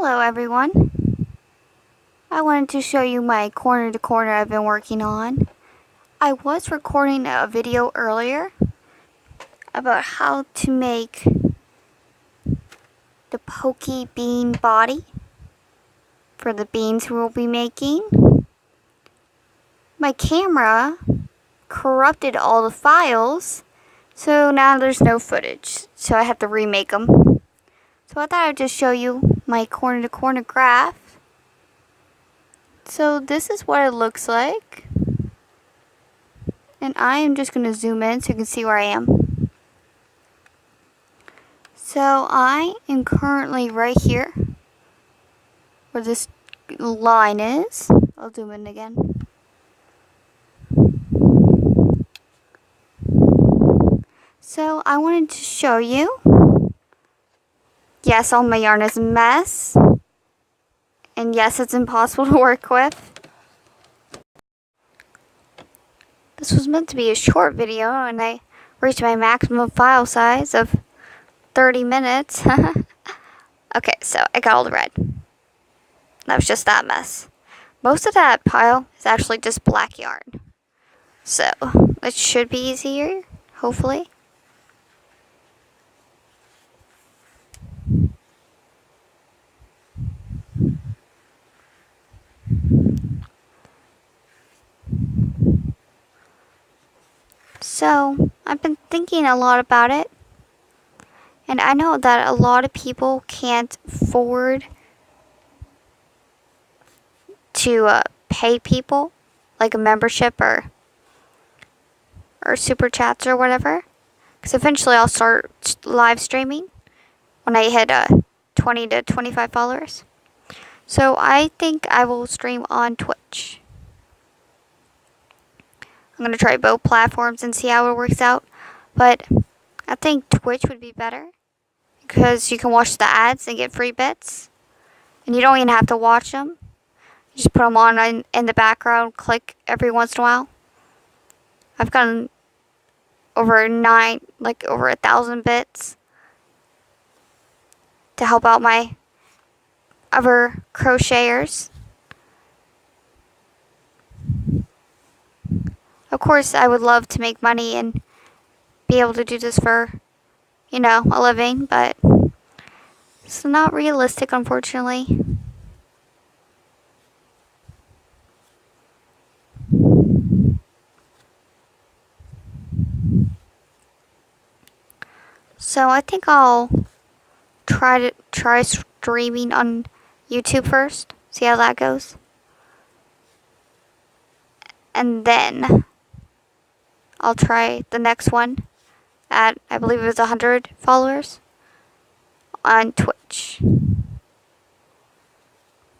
Hello everyone. I wanted to show you my corner to corner I've been working on. I was recording a video earlier about how to make the pokey bean body for the beans we'll be making. My camera corrupted all the files, so now there's no footage, so I have to remake them. So I thought I'd just show you my corner to corner graph. So this is what it looks like. And I am just going to zoom in so you can see where I am. So I am currently right here where this line is. I'll zoom in again. So I wanted to show you. Yes, all my yarn is a mess. And yes, it's impossible to work with. This was meant to be a short video, and I reached my maximum file size of 30 minutes. Okay, so I got all the red. That was just that mess. Most of that pile is actually just black yarn. So, it should be easier, hopefully. So, I've been thinking a lot about it, and I know that a lot of people can't afford to pay people, like a membership or super chats or whatever, because eventually I'll start live streaming when I hit 20 to 25 followers. So I think I will stream on Twitch. I'm going to try both platforms and see how it works out. But I think Twitch would be better because you can watch the ads and get free bits. And you don't even have to watch them. You just put them on in the background, click every once in a while. I've gotten over 1,000 bits to help out my other crocheters. Of course, I would love to make money and be able to do this for, a living, but it's not realistic, unfortunately. So I think I'll try streaming on YouTube first, see how that goes. And then I'll try the next one at, I believe it was 100 followers on Twitch.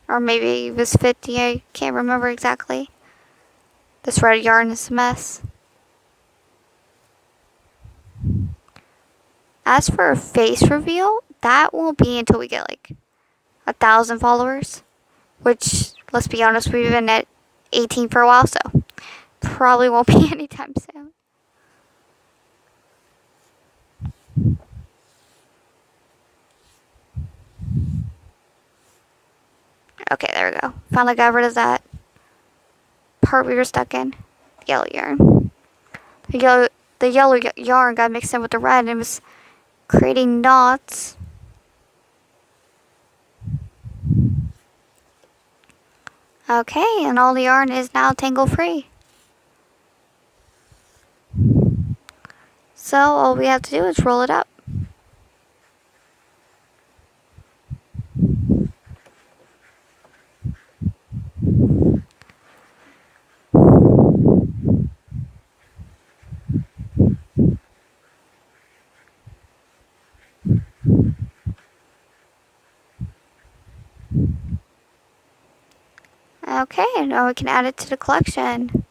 Or maybe it was 50, I can't remember exactly. This red yarn is a mess. As for a face reveal, that won't be until we get 1,000 followers. Which, let's be honest, we've been at 18 for a while, so probably won't be anytime soon. Okay, there we go. Finally got rid of that part we were stuck in. The yellow yarn. The yellow yarn got mixed in with the red and it was creating knots. Okay, and all the yarn is now tangle free. So all we have to do is roll it up. Okay, and now we can add it to the collection.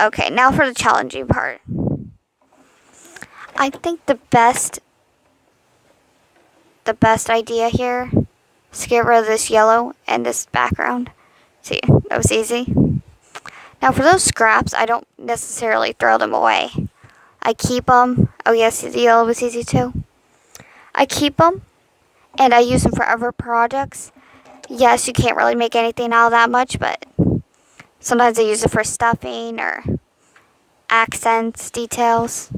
Okay, now for the challenging part. I think the best idea here is to get rid of this yellow and this background. See, that was easy. Now for those scraps, I don't necessarily throw them away. I keep them. Oh yes, the yellow was easy too. I keep them, and I use them for other projects. Yes, you can't really make anything out of that much, but sometimes I use it for stuffing or accents, details.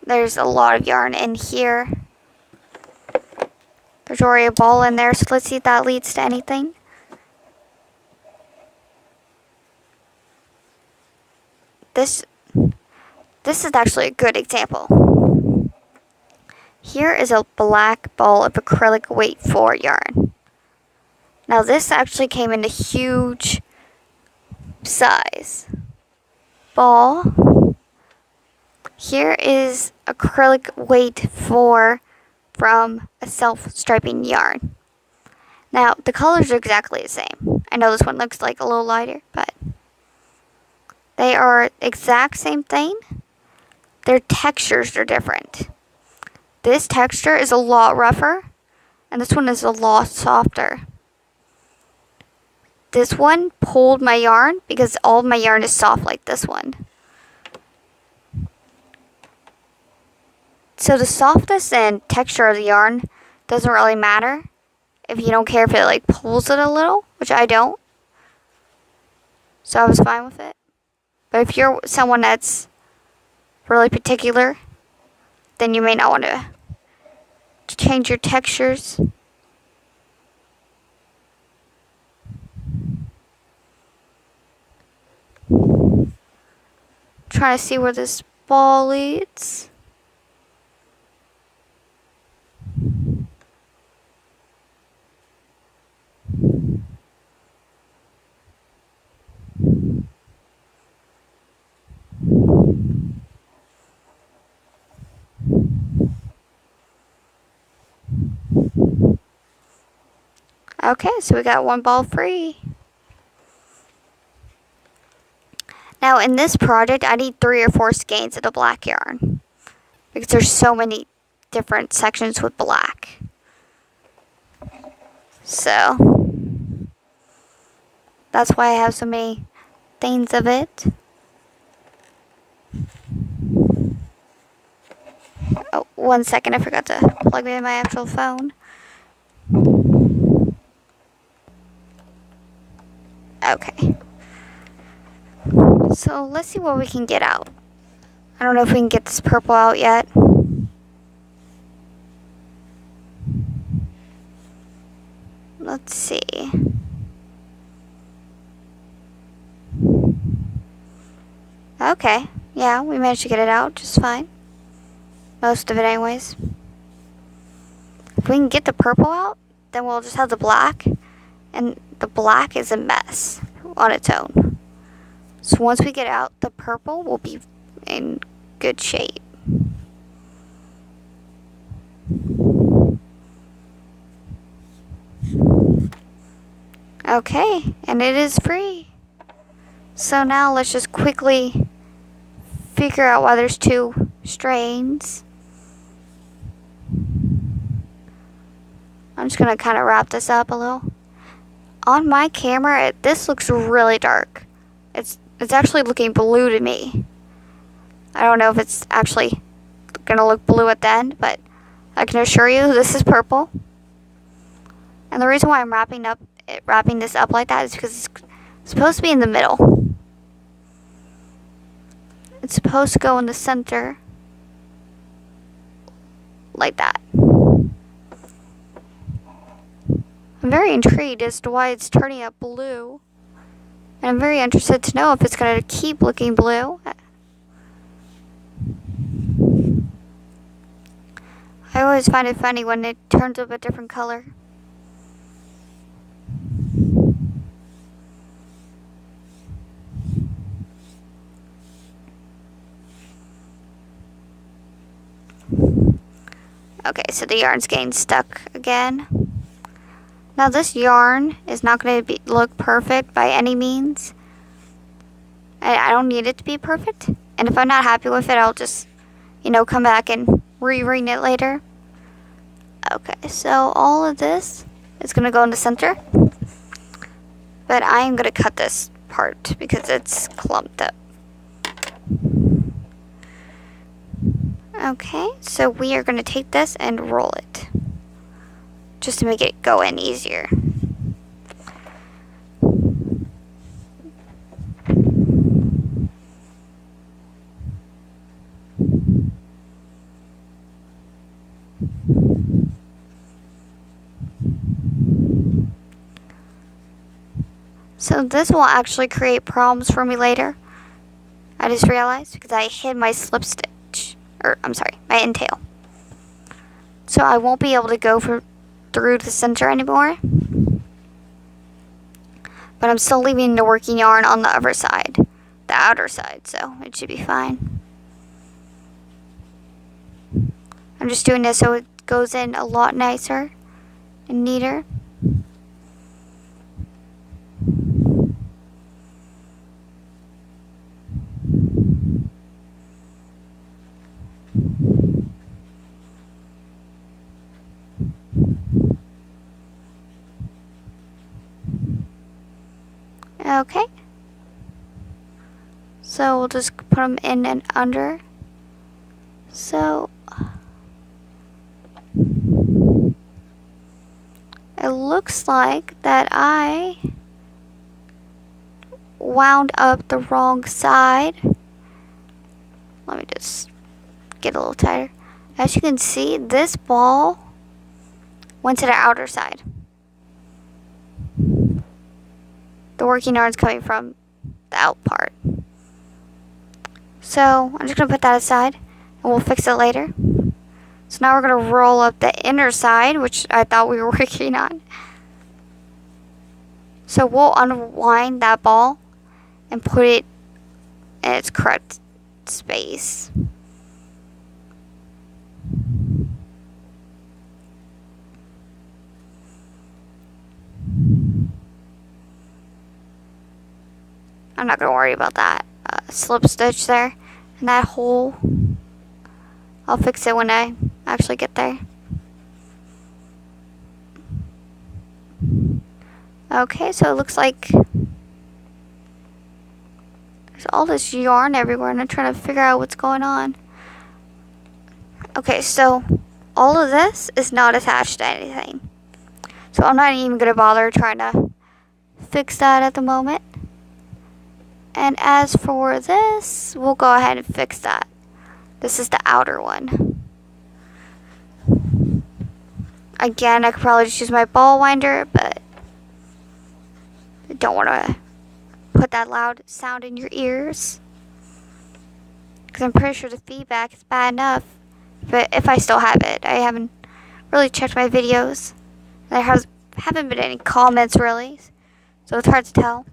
There's a lot of yarn in here. There's already a ball in there, so let's see if that leads to anything. This is actually a good example. Here is a black ball of acrylic weight 4 yarn. Now this actually came in a huge size. Ball. Here is acrylic weight 4 from a self-striping yarn. Now, the colors are exactly the same. I know this one looks like a little lighter, but they are exact same thing. Their textures are different. This texture is a lot rougher, and this one is a lot softer. This one pulled my yarn because all of my yarn is soft like this one. So the softness and texture of the yarn doesn't really matter if you don't care if it like pulls it a little, which I don't. So I was fine with it. But if you're someone that's really particular, then you may not want to change your textures. Trying to see where this ball leads. Okay, so we got one ball free. Now in this project, I need 3 or 4 skeins of the black yarn because there's so many different sections with black. So that's why I have so many things of it. Oh, 1 second, I forgot to plug in my actual phone. Okay. So let's see what we can get out. I don't know if we can get this purple out yet. Let's see. Okay. Yeah, we managed to get it out just fine. Most of it anyways. If we can get the purple out, then we'll just have the black. And the black is a mess on its own. So once we get out, the purple will be in good shape. Okay, and it is free. So now let's just quickly figure out why there's 2 strains. I'm just going to kind of wrap this up a little. On my camera, this looks really dark. It's actually looking blue to me. I don't know if it's actually going to look blue at the end, but I can assure you this is purple. And the reason why I'm wrapping this up like that is because it's supposed to be in the middle. It's supposed to go in the center like that. I'm very intrigued as to why it's turning up blue. And I'm very interested to know if it's going to keep looking blue. I always find it funny when it turns up a different color. Okay, so the yarn's getting stuck again. Now this yarn is not going to look perfect by any means. I don't need it to be perfect. And if I'm not happy with it, I'll just, come back and re-ring it later. Okay, so all of this is going to go in the center. But I am going to cut this part because it's clumped up. Okay, so we are going to take this and roll it, just to make it go in easier. So this will actually create problems for me later. I just realized because I hid my slip stitch, or I'm sorry, my end tail. So I won't be able to go through the center anymore. But I'm still leaving the working yarn on the other side, the outer side, so it should be fine. I'm just doing this so it goes in a lot nicer and neater. Okay. So we'll just put them in and under. So it looks like that I wound up the wrong side. Let me just get a little tighter. As you can see, this ball went to the outer side. The working yarn's coming from the out part. So I'm just going to put that aside and we'll fix it later. So now we're going to roll up the inner side, which I thought we were working on. So we'll unwind that ball and put it in its correct space. I'm not going to worry about that slip stitch there and that hole. I'll fix it when I actually get there. Okay, so it looks like there's all this yarn everywhere and I'm trying to figure out what's going on. Okay, so all of this is not attached to anything. So I'm not even going to bother trying to fix that at the moment. And as for this, we'll go ahead and fix that. This is the outer one. Again, I could probably just use my ball winder, but I don't want to put that loud sound in your ears. Because I'm pretty sure the feedback is bad enough. But if I still have it, I haven't really checked my videos. There haven't been any comments really, so it's hard to tell.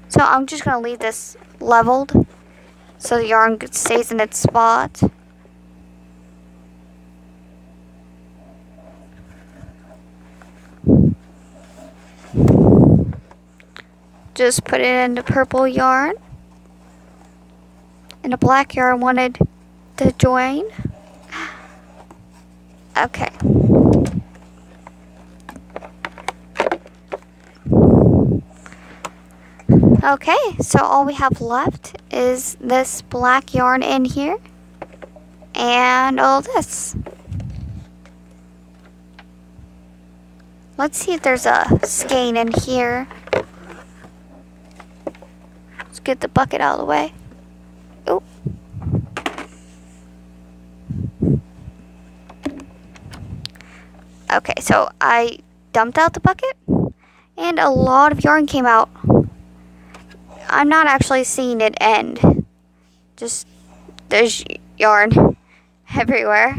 So I'm just going to leave this leveled so the yarn stays in its spot. Just put it in the purple yarn. And the black yarn wanted to join. Okay. Okay, so all we have left is this black yarn in here and all this. Let's see if there's a skein in here. Let's get the bucket out of the way. Oop. Okay, so I dumped out the bucket and a lot of yarn came out. I'm not actually seeing it end. Just there's yarn everywhere.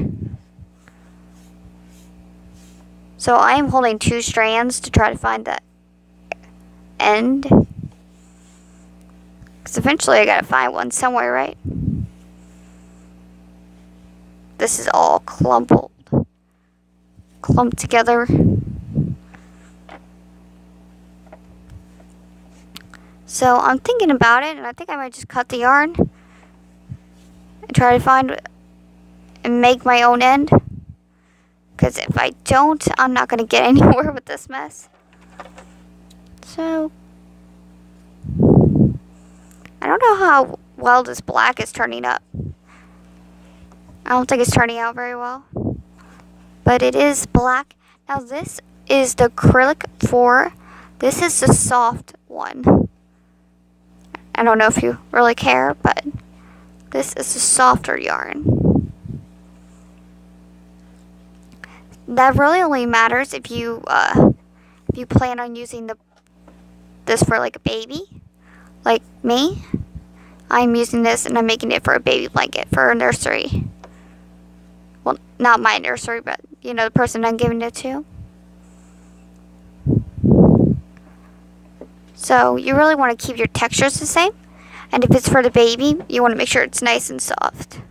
So I am holding 2 strands to try to find the end. Because eventually I gotta find one somewhere, right? This is all clumped together. So I'm thinking about it, and I think I might just cut the yarn and try to find and make my own end. Because if I don't, I'm not going to get anywhere with this mess. So, I don't know how well this black is turning up. I don't think it's turning out very well. But it is black. Now this is the acrylic 4. This is the soft one. I don't know if you really care, but this is the softer yarn. That really only matters if you plan on using this for like a baby, like me. I'm using this and I'm making it for a baby blanket for a nursery. Well, not my nursery, but you know, the person I'm giving it to. So you really want to keep your textures the same. And if it's for the baby, you want to make sure it's nice and soft.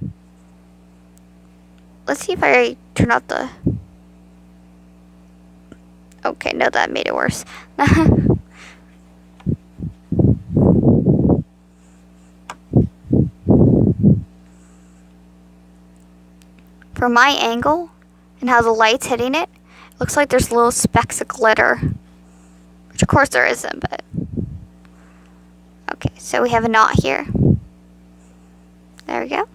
Let's see if I turn off the... Okay, no, that made it worse. For my angle and how the light's hitting it, it looks like there's little specks of glitter. Which of course there isn't, but... Okay, so we have a knot here. There we go.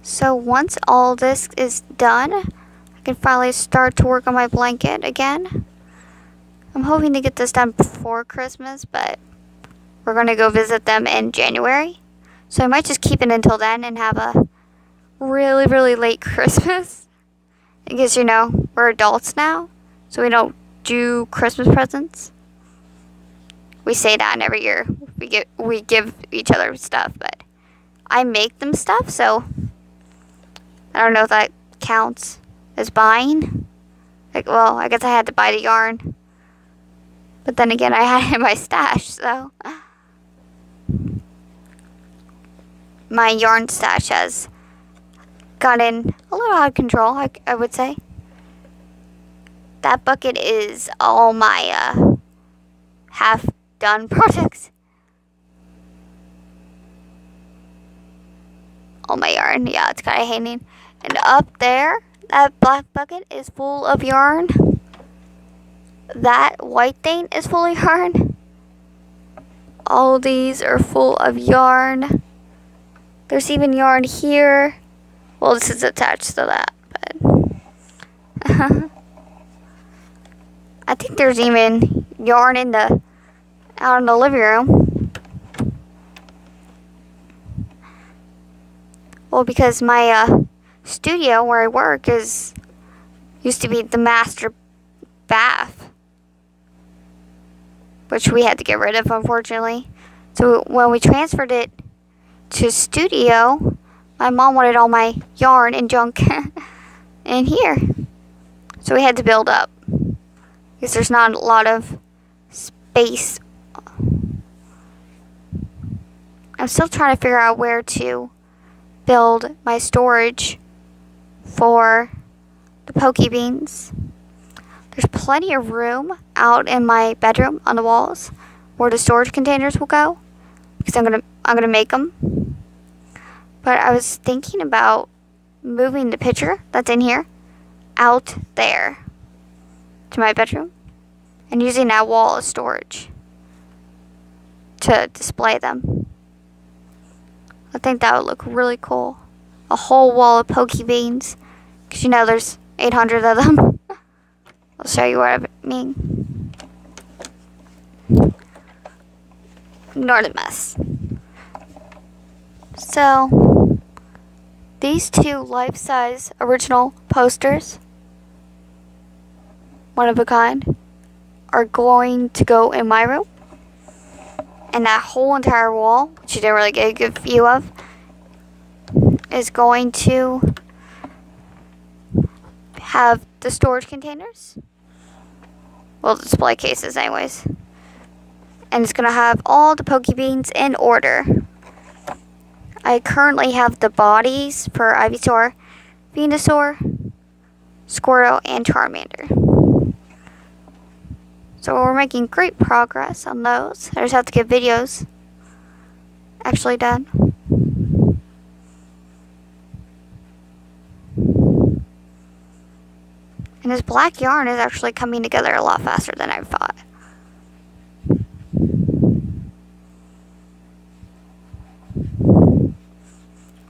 So once all this is done, I can finally start to work on my blanket again. I'm hoping to get this done before Christmas, but we're going to go visit them in January. So I might just keep it until then and have a really, really late Christmas. Because, you know, we're adults now, so we don't do Christmas presents. We say that, and every year we give each other stuff, but I make them stuff, so I don't know if that counts as buying. Like, well, I guess I had to buy the yarn. But then again, I had it in my stash, so... My yarn stash has gotten a little out of control, I would say. That bucket is all my half-done projects. All my yarn, yeah, it's kind of hanging. And up there, that black bucket is full of yarn. That white thing is full of yarn. All these are full of yarn. There's even yarn here. Well, this is attached to that, but I think there's even yarn out in the living room. Well, because my studio where I work used to be the master bath, which we had to get rid of, unfortunately. So when we transferred it to studio, my mom wanted all my yarn and junk in here. So we had to build up, because there's not a lot of space. I'm still trying to figure out where to build my storage for the poke beans. There's plenty of room out in my bedroom on the walls where the storage containers will go, because I'm gonna make them. But I was thinking about moving the picture that's in here out there to my bedroom and using that wall as storage to display them. I think that would look really cool. A whole wall of poke beans, because you know there's 800 of them. I'll show you what I mean. Ignore the mess. So, these two life-size original posters, one of a kind, are going to go in my room. And that whole entire wall, which you didn't really get a good view of, is going to have the storage containers. Well, display cases anyways. And it's going to have all the poke beans in order. I currently have the bodies for Ivysaur, Venusaur, Squirtle, and Charmander. So we're making great progress on those. I just have to get videos actually done. And this black yarn is actually coming together a lot faster than I thought.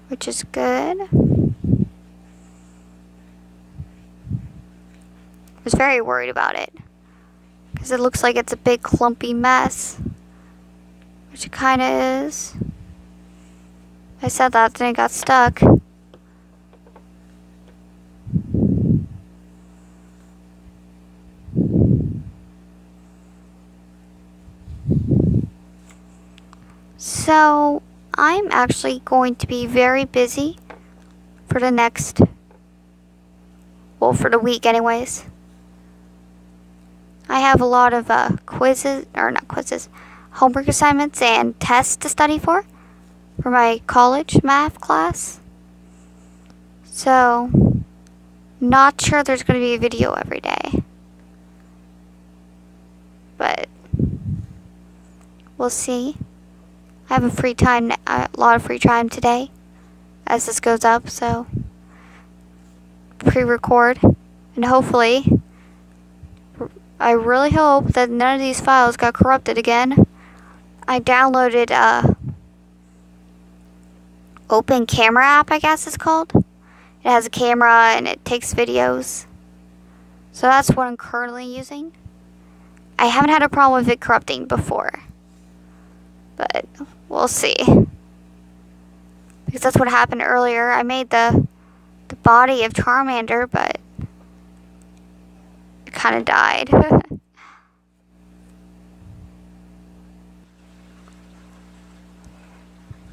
Which is good. I was very worried about it, because it looks like it's a big clumpy mess. Which it kind of is. I said that, then it got stuck. So, I'm actually going to be very busy for the next, well, for the week anyways. I have a lot of homework assignments and tests to study for my college math class. So, not sure there's going to be a video every day. But, we'll see. I have a lot of free time today as this goes up, so pre-record, and hopefully, I really hope that none of these files got corrupted again. I downloaded Open Camera app, I guess it's called. It has a camera and it takes videos. So that's what I'm currently using. I haven't had a problem with it corrupting before, but we'll see. Because that's what happened earlier. I made the body of Charmander, but it kind of died.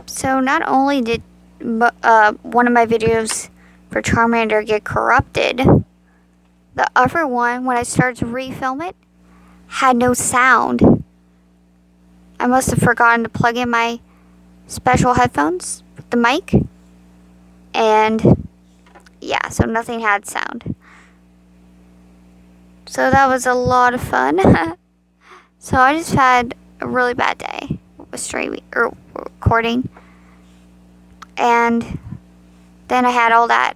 So not only did one of my videos for Charmander get corrupted, the other one, when I started to refilm it, had no sound. I must have forgotten to plug in my special headphones with the mic. And yeah, so nothing had sound. So that was a lot of fun. So I just had a really bad day with streaming or recording. And then I had all that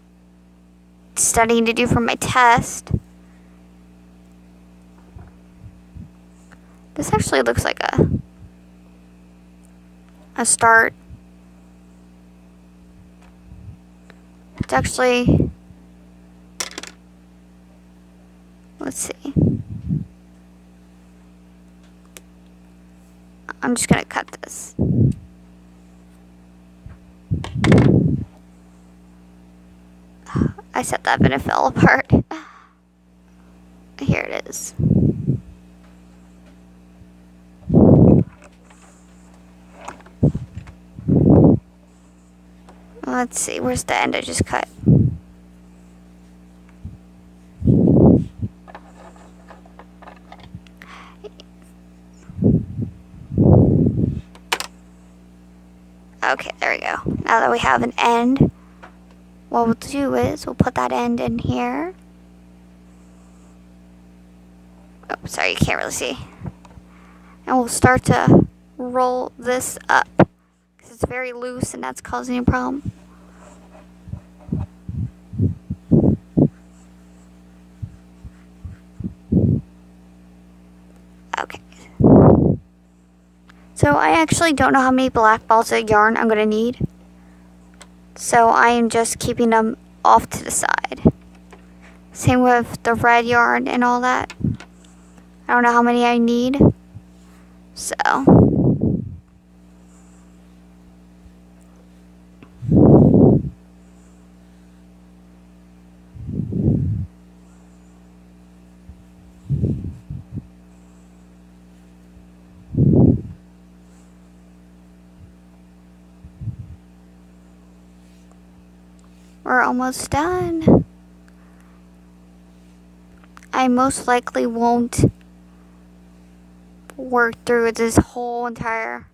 studying to do for my test. This actually looks like a start. It's actually, let's see. I'm just gonna cut this. I set that, but it fell apart. Here it is. Let's see, where's the end I just cut? Okay, there we go. Now that we have an end, what we'll do is we'll put that end in here. Oh, sorry, you can't really see. And we'll start to roll this up, because it's very loose and that's causing a problem. Okay. So I actually don't know how many black balls of yarn I'm going to need. So I am just keeping them off to the side. Same with the red yarn and all that. I don't know how many I need. So. We're almost done. I most likely won't work through this whole entire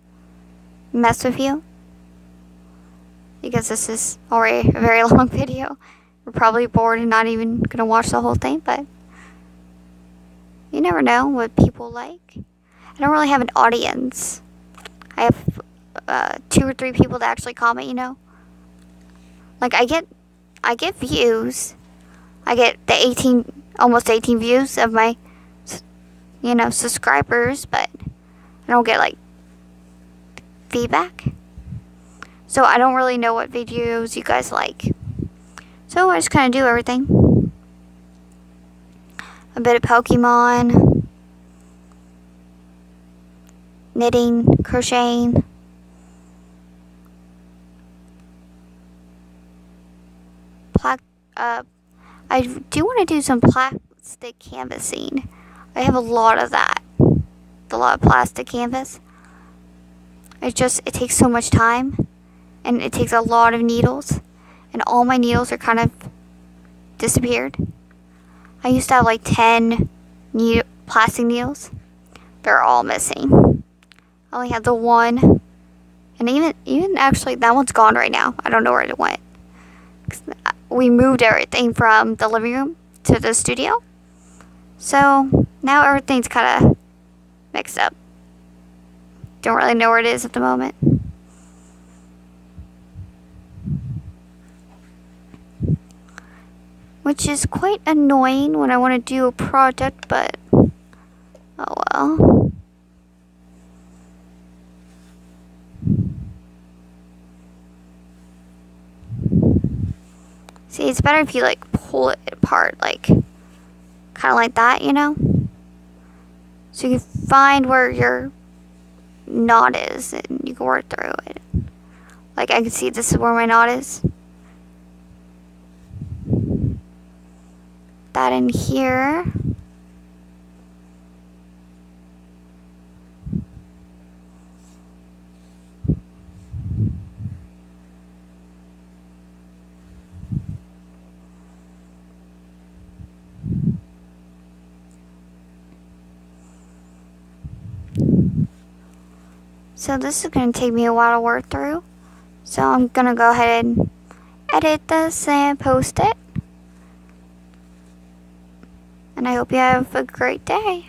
mess with you, because this is already a very long video. We're probably bored and not even gonna watch the whole thing, but You never know what people like. I don't really have an audience. I have 2 or 3 people that actually comment, Like I get views. I get the almost 18 views of my, subscribers, but I don't get like feedback. So I don't really know what videos you guys like. So I just kind of do everything. A bit of Pokemon, knitting, crocheting, I do want to do some plastic canvassing. I have a lot of that. A lot of plastic canvas. It takes so much time, and it takes a lot of needles, and all my needles are kind of disappeared. I used to have like 10 plastic needles. They're all missing. I only have the one, and even actually that one's gone right now. I don't know where it went. We moved everything from the living room to the studio, so now everything's kind of mixed up. Don't really know where it is at the moment. Which is quite annoying when I want to do a project, but oh well. See, it's better if you like pull it apart, like kind of like that, So you can find where your knot is and you can work through it. Like I can see this is where my knot is. That in here. So this is going to take me a while to work through. So I'm going to go ahead and edit this and post it. And I hope you have a great day.